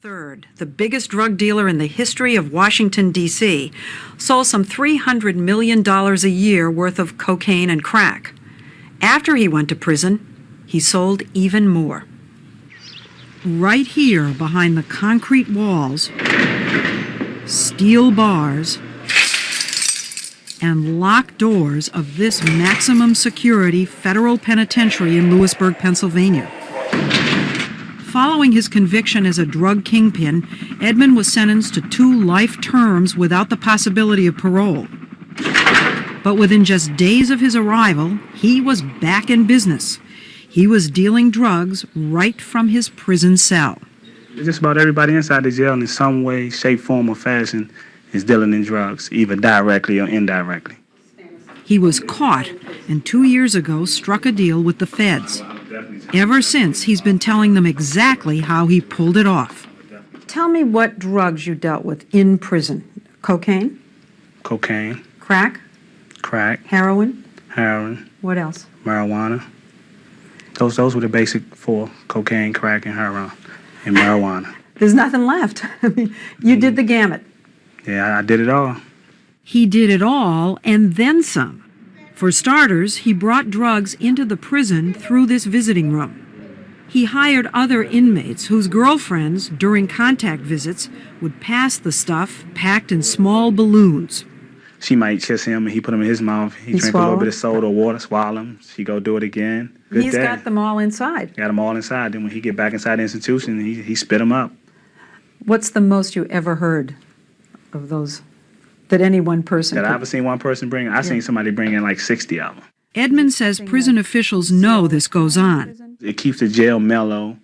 III, the biggest drug dealer in the history of Washington, D.C., sold some $300 million a year worth of cocaine and crack. After he went to prison, he sold even more. Right here, behind the concrete walls, steel bars, and locked doors of this maximum security federal penitentiary in Lewisburg, Pennsylvania. Following his conviction as a drug kingpin, Edmond was sentenced to 2 life terms without the possibility of parole. But within just days of his arrival, he was back in business. He was dealing drugs right from his prison cell. Just about everybody inside the jail in some way, shape, form, or fashion is dealing in drugs, either directly or indirectly. He was caught and 2 years ago struck a deal with the feds. Ever since, he's been telling them exactly how he pulled it off. Tell me what drugs you dealt with in prison. Cocaine? Cocaine. Crack? Crack. Heroin? Heroin. What else? Marijuana. Those were the basic 4: cocaine, crack, and heroin, and marijuana. There's nothing left. I mean, you did the gamut. Yeah, I did it all. He did it all and then some. For starters, he brought drugs into the prison through this visiting room. He hired other inmates whose girlfriends, during contact visits, would pass the stuff packed in small balloons. She might kiss him, and he put them in his mouth. He drank a little bit of soda or water, swallow them. She go do it again. Good He's day. got them all inside. Got them all inside. Then when he get back inside the institution, he spit them up. What's the most you ever heard of those that any one person That I ever seen one person bring? I seen somebody bring in like 60 of them. Edmond says prison officials know this goes on. It keeps the jail mellow.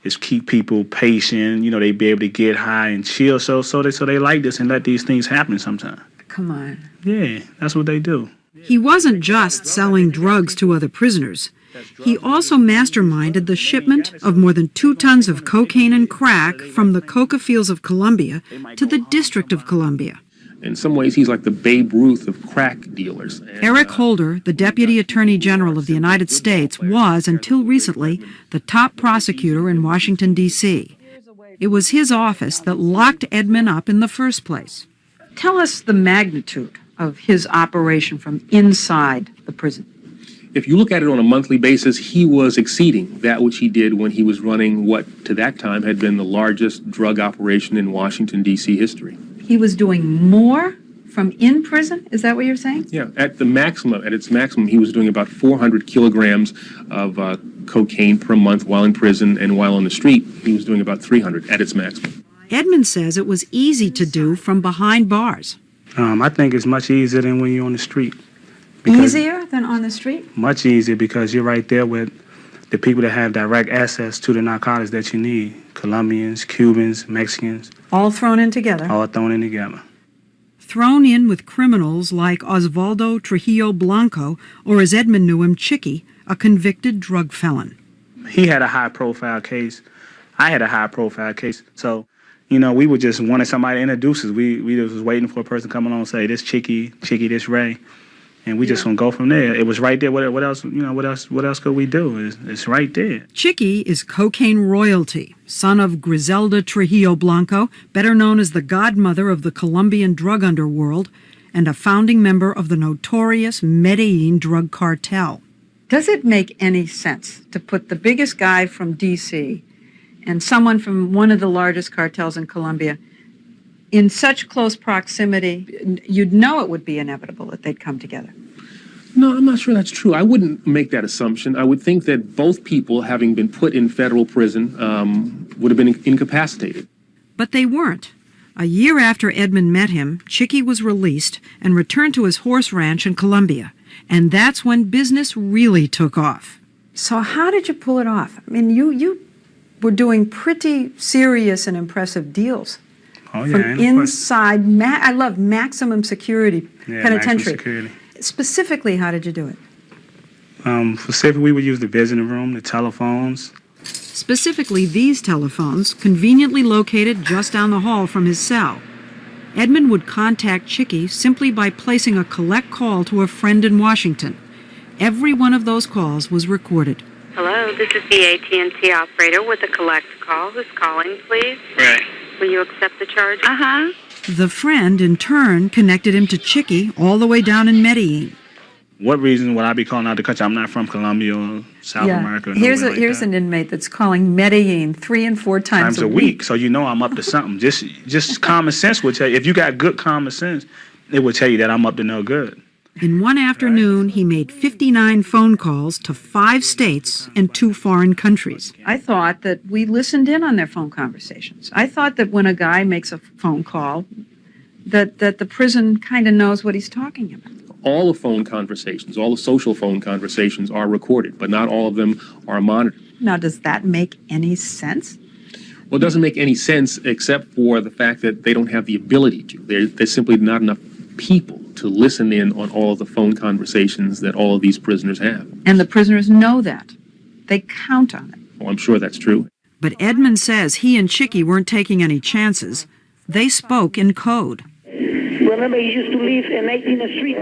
It keep people patient. You know, they be able to get high and chill. So they like this and let these things happen sometimes. Come on. Yeah, that's what they do. He wasn't just selling drugs to other prisoners. He also masterminded the shipment of more than 2 tons of cocaine and crack from the coca fields of Columbia to the District of Columbia. In some ways, he's like the Babe Ruth of crack dealers. Eric Holder, the Deputy Attorney General of the United States, was, until recently, the top prosecutor in Washington, D.C. It was his office that locked Edmond up in the first place. Tell us the magnitude of his operation from inside the prison. If you look at it on a monthly basis, he was exceeding that which he did when he was running what, to that time, had been the largest drug operation in Washington, D.C. history. He was doing more from in prison? Is that what you're saying? Yeah, at its maximum, he was doing about 400 kilograms of cocaine per month while in prison, and while on the street, he was doing about 300 at its maximum. Edmond says it was easy to do from behind bars. I think it's much easier than when you're on the street. Easier than on the street? Much easier because you're right there with the people that have direct access to the narcotics that you need. Colombians, Cubans, Mexicans. All thrown in together? All thrown in together. Thrown in with criminals like Osvaldo Trujillo Blanco, or as Edmond knew him, Chicky, a convicted drug felon. He had a high-profile case. I had a high-profile case. So, you know, we were just wanting somebody to introduce us. We just was waiting for a person to come along and say, this Chicky, this Ray. And we just gonna go from there. It was right there. What else? You know, what else could we do? It's right there. Chicky is cocaine royalty, son of Griselda Trujillo Blanco, better known as the godmother of the Colombian drug underworld, and a founding member of the notorious Medellin drug cartel. Does it make any sense to put the biggest guy from D.C. and someone from one of the largest cartels in Colombia in such close proximity? You'd know it would be inevitable that they'd come together. No, I'm not sure that's true. I wouldn't make that assumption. I would think that both people, having been put in federal prison, would have been incapacitated. But they weren't. A year after Edmond met him, Chicky was released and returned to his horse ranch in Colombia. And that's when business really took off. So how did you pull it off? I mean, you were doing pretty serious and impressive deals. Oh, yeah, from inside, I love maximum security penitentiary. Maximum security. Specifically, how did you do it? Specifically, we would use the visiting room, the telephones. Specifically, these telephones, conveniently located just down the hall from his cell. Edmond would contact Chicky simply by placing a collect call to a friend in Washington. Every one of those calls was recorded. Hello, this is the AT&T operator with a collect call. Who's calling, please? Right. Will you accept the charge? Uh-huh. The friend, in turn, connected him to Chicky all the way down in Medellin. What reason would I be calling out the country? I'm not from Colombia or South America. Or Here's nowhere like here's that. an inmate that's calling Medellin 3 and 4 times a week. So you know I'm up to something. Just common sense would tell you. If you got good common sense, it would tell you that I'm up to no good. In one afternoon, he made 59 phone calls to 5 states and 2 foreign countries. I thought that we listened in on their phone conversations. I thought that when a guy makes a phone call, that the prison kind of knows what he's talking about. All the phone conversations, all the social phone conversations are recorded, but not all of them are monitored. Now, does that make any sense? Well, it doesn't make any sense except for the fact that they don't have the ability to. There's simply not enough people to listen in on all of the phone conversations that all of these prisoners have. And the prisoners know that. They count on it. Well, I'm sure that's true. But Edmond says he and Chicky weren't taking any chances. They spoke in code. Remember, he used to live in 18th Street.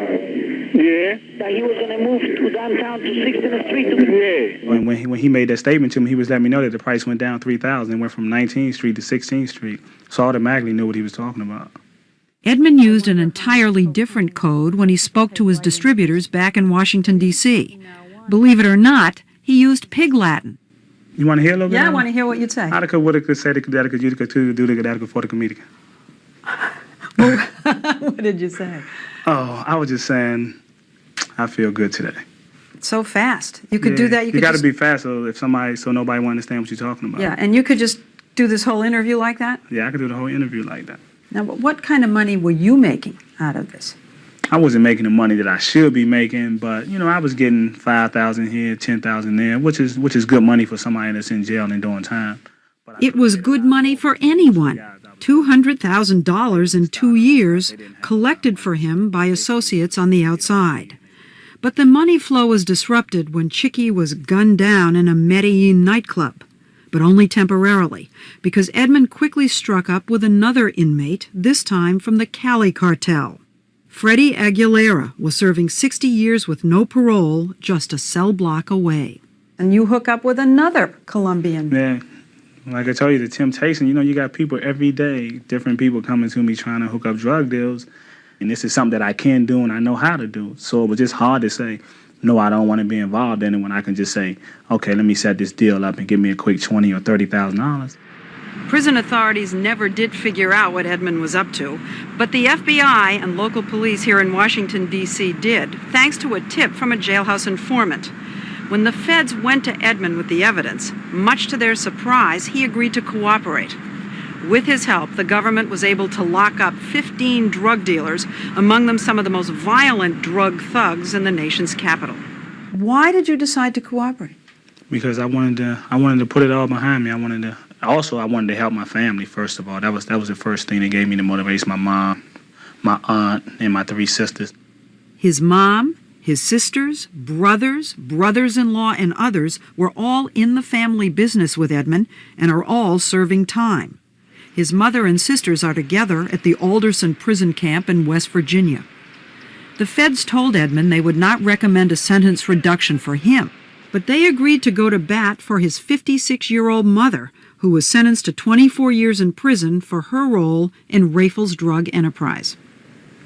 Yeah. That he was going to move to downtown to 16th Street. Yeah. When he made that statement to me, he was letting me know that the price went down 3,000. It went from 19th Street to 16th Street. So I automatically knew what he was talking about. Edmond used an entirely different code when he spoke to his distributors back in Washington, D.C. Believe it or not, he used Pig Latin. You want to hear a little bit? Yeah, I want to hear what you'd say. Adaka woulda said it, that could you could do the for the comedic. What did you say? Oh, I was just saying, I feel good today. So fast. You could do that. You got to be fast so nobody will understand what you're talking about. Yeah, and you could just do this whole interview like that? Yeah, I could do the whole interview like that. Now, what kind of money were you making out of this? I wasn't making the money that I should be making, but I was getting 5,000 here, 10,000 there, which is good money for somebody that's in jail and doing time. It was good money for anyone. $200,000 in 2 years collected for him by associates on the outside. But the money flow was disrupted when Chicky was gunned down in a Medellin nightclub, but only temporarily, because Edmond quickly struck up with another inmate, this time from the Cali Cartel. Freddie Aguilera was serving 60 years with no parole, just a cell block away. And you hook up with another Colombian. Yeah. Like I told you, the temptation, you got people every day, different people coming to me trying to hook up drug deals. And this is something that I can do and I know how to do. So it was just hard to say, no, I don't want to be involved in it when I can just say, okay, let me set this deal up and give me a quick $20,000 or $30,000. Prison authorities never did figure out what Edmond was up to, but the FBI and local police here in Washington, D.C. did, thanks to a tip from a jailhouse informant. When the feds went to Edmond with the evidence, much to their surprise, he agreed to cooperate. With his help, the government was able to lock up 15 drug dealers, among them some of the most violent drug thugs in the nation's capital. Why did you decide to cooperate? Because I wanted to put it all behind me. I wanted to help my family, first of all. That was the first thing that gave me the motivation. My mom, my aunt, and my 3 sisters. His mom, his sisters, brothers-in-law, and others were all in the family business with Edmond and are all serving time. His mother and sisters are together at the Alderson prison camp in West Virginia. The feds told Edmond they would not recommend a sentence reduction for him, but they agreed to go to bat for his 56-year-old mother, who was sentenced to 24 years in prison for her role in Rayful's drug enterprise.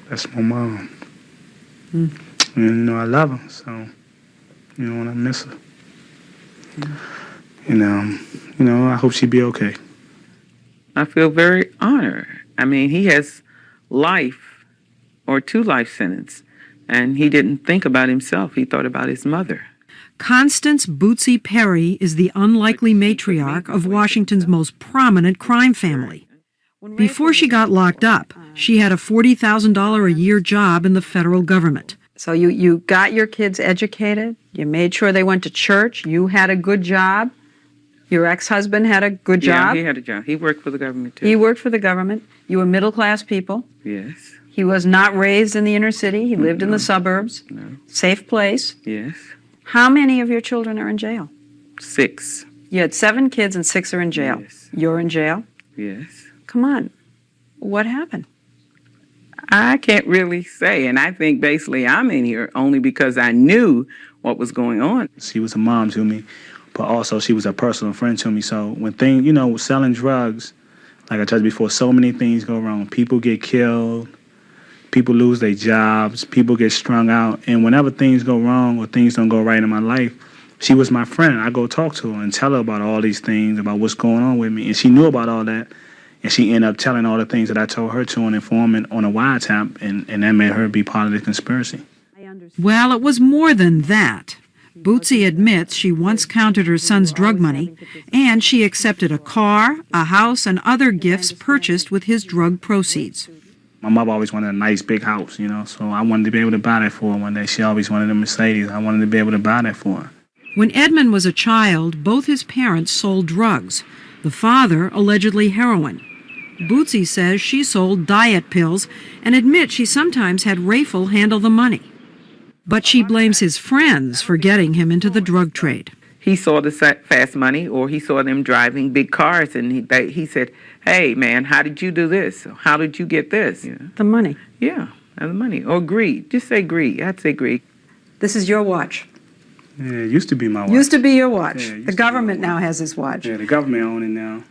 That's my mom. And, I love her, so, and I miss her. I hope she'd be okay. I feel very honored. I mean, he has life or 2 life sentences, and he didn't think about himself. He thought about his mother. Constance Bootsy Perry is the unlikely matriarch of Washington's most prominent crime family. Before she got locked up, she had a $40,000 a year job in the federal government. So you got your kids educated, you made sure they went to church, you had a good job, your ex-husband had a good job. Yeah, he had a job. He worked for the government, too. He worked for the government. You were middle-class people. Yes. He was not raised in the inner city. He lived in the suburbs. No. Safe place. Yes. How many of your children are in jail? 6. You had 7 kids and 6 are in jail. Yes. You're in jail? Yes. Come on. What happened? I can't really say, and I think basically I'm in here only because I knew what was going on. She was a mom to me. but also she was a personal friend to me. So when things, you know, selling drugs, like I told you before, so many things go wrong. People get killed, people lose their jobs, people get strung out. And whenever things go wrong or things don't go right in my life, she was my friend. I go talk to her and tell her about all these things, about what's going on with me. And she knew about all that. And she ended up telling all the things that I told her to an informant on a wiretap, and that made her be part of the conspiracy. Well, it was more than that. Bootsy admits she once counted her son's drug money, and she accepted a car, a house, and other gifts purchased with his drug proceeds. My mother always wanted a nice big house, you know, so I wanted to be able to buy that for her one day. She always wanted a Mercedes. I wanted to be able to buy that for her. When Edmond was a child, both his parents sold drugs. The father, allegedly heroin. Bootsy says she sold diet pills and admits she sometimes had Rayful handle the money. But she blames his friends for getting him into the drug trade. He saw the fast money, or he saw them driving big cars, and he said, "Hey, man, how did you do this? How did you get this?" You know? The money. Yeah, and the money. Or greed. Just say greed. I'd say greed. This is your watch. Yeah, it used to be my watch. Used to be your watch. Yeah, the government now has this watch. Yeah, the government owns it now.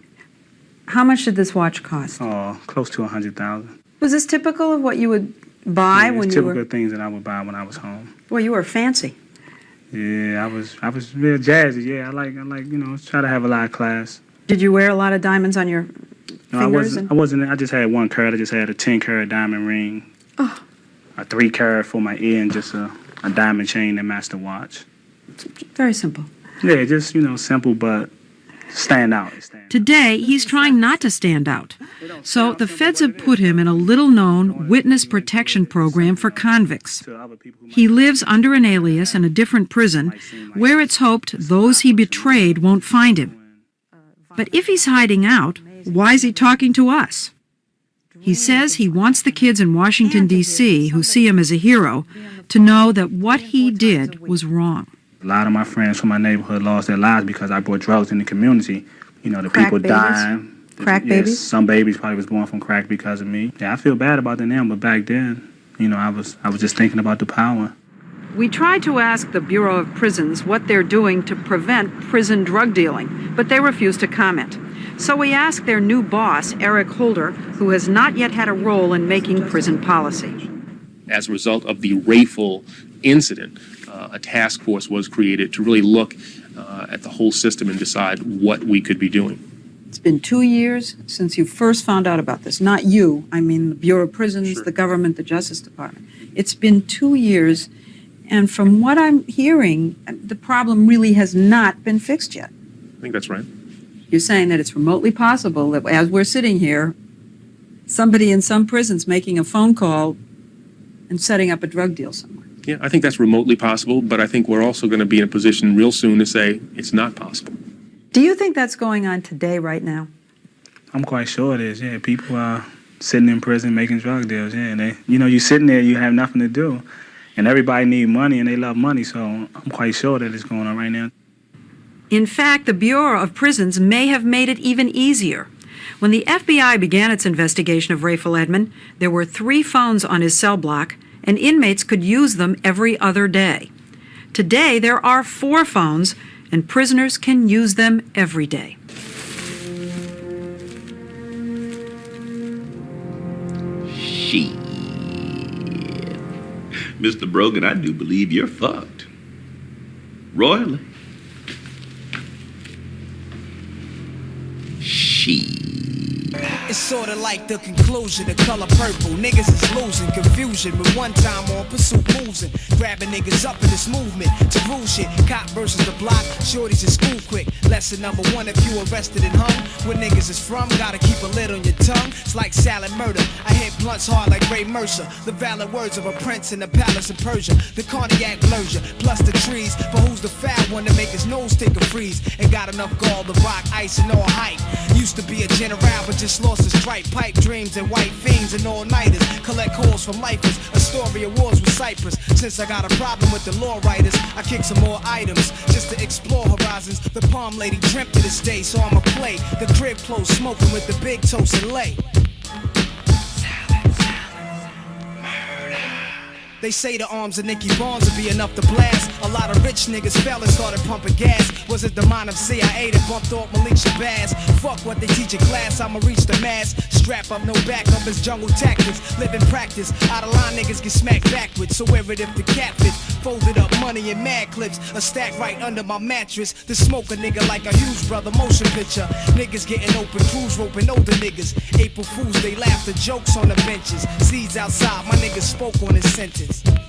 How much did this watch cost? Oh, close to $100,000. Was this typical of what you would buy when you were... typical things that I would buy when I was home. Well, you were fancy. Yeah, I was real jazzy. Yeah, I like you know, try to have a lot of class. Did you wear a lot of diamonds on your fingers? I wasn't. I just had 1 carat. I just had a 10-carat diamond ring. Oh. A 3-carat for my ear, and just a diamond chain that matched the watch. Very simple. Yeah, just, you know, simple, but stand out. Today, he's trying not to stand out. So the feds have put him in a little-known witness protection program for convicts. He lives under an alias in a different prison where it's hoped those he betrayed won't find him. But if he's hiding out, why is he talking to us? He says he wants the kids in Washington, D.C., who see him as a hero, to know that what he did was wrong. A lot of my friends from my neighborhood lost their lives because I brought drugs in the community. You know, the people dying. Crack babies? Some babies probably was born from crack because of me. Yeah, I feel bad about that now, but back then, you know, I was just thinking about the power. We tried to ask the Bureau of Prisons what they're doing to prevent prison drug dealing, but they refused to comment. So we asked their new boss, Eric Holder, who has not yet had a role in making prison policy. As a result of the Rayful incident, a task force was created to really look at the whole system and decide what we could be doing. It's been 2 years since you first found out about this. Not you, I mean the Bureau of Prisons, Sure. the government, the Justice Department. It's been 2 years, and from what I'm hearing, the problem really has not been fixed yet. I think that's right. You're saying that it's remotely possible that as we're sitting here, somebody in some prison's making a phone call and setting up a drug deal somewhere. Yeah, I think that's remotely possible, but I think we're also going to be in a position real soon to say it's not possible. Do you think that's going on today, right now? I'm quite sure it is, yeah. People are sitting in prison making drug deals, yeah. They, you know, you're sitting there, you have nothing to do. And everybody need money, and they love money, so I'm quite sure that it's going on right now. In fact, the Bureau of Prisons may have made it even easier. When the FBI began its investigation of Rayful Edmond, there were 3 phones on his cell block, and inmates could use them every other day. Today, there are 4 phones, and prisoners can use them every day. Shit. Mr. Brogan, I do believe you're fucked. Royally. Shit. It's sorta like the conclusion, the color purple. Niggas is losing confusion, but one time on pursuit moves and grabbing niggas up in this movement to rule shit. Cop versus the block, shorties in school quick. Lesson number 1, if you arrested and hung, where niggas is from, gotta keep a lid on your tongue. It's like salad murder. I hit blunts hard like Ray Mercer. The valid words of a prince in the palace of Persia. The cardiac blurs ya, plus the trees. But who's the fat one to make his nose take a freeze? And got enough gall to rock ice and all hype. Used to be a general, but just lost his stripe. Pipe dreams and white fiends and all-nighters. Collect calls from lifers. A story of wars with Cyprus. Since I got a problem with the law writers, I kick some more items just to explore horizons. The palm lady dreamt of this day, so I'ma play the crib close, smoking with the big toast and lay. They say the arms of Nicky Barnes would be enough to blast. A lot of rich niggas fell and started pumping gas. Was it the mind of CIA that bumped off Malik Shabazz? Fuck what they teach in class, I'ma reach the mass. Strap up, no backup, it's jungle tactics. Live in practice, out of line niggas get smacked backwards. So wear it if the cat fits. Folded up money in mad clips, a stack right under my mattress. To smoke a nigga like a Hughes brother motion picture. Niggas getting open, crews roping older niggas. April Fools, they laugh the jokes on the benches. Seeds outside, my niggas spoke on his sentence.